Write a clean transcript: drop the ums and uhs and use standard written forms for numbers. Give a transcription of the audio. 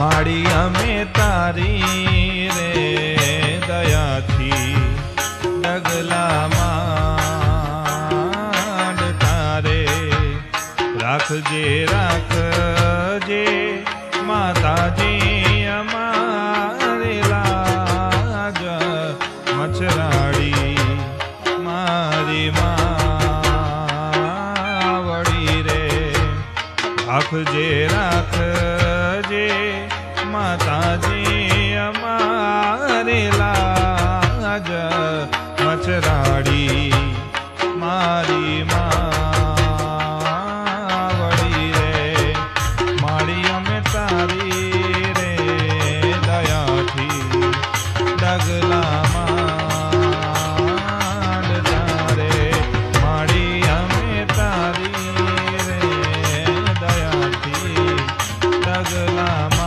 માડી અમે તારી રે દયાથી ડગલામાં તારે રાખજે રાખજે માતાજી અમારે લાજ મચરાડી મારી માવડી રે રાખજે રાખજે માતાજી અમારે લાજ મચરાડી મારી માવડી રે મારી અમે તારી રે દયાથી ડગલામાં તારે માડી અમે તારી રે દયાથી ડગલામાં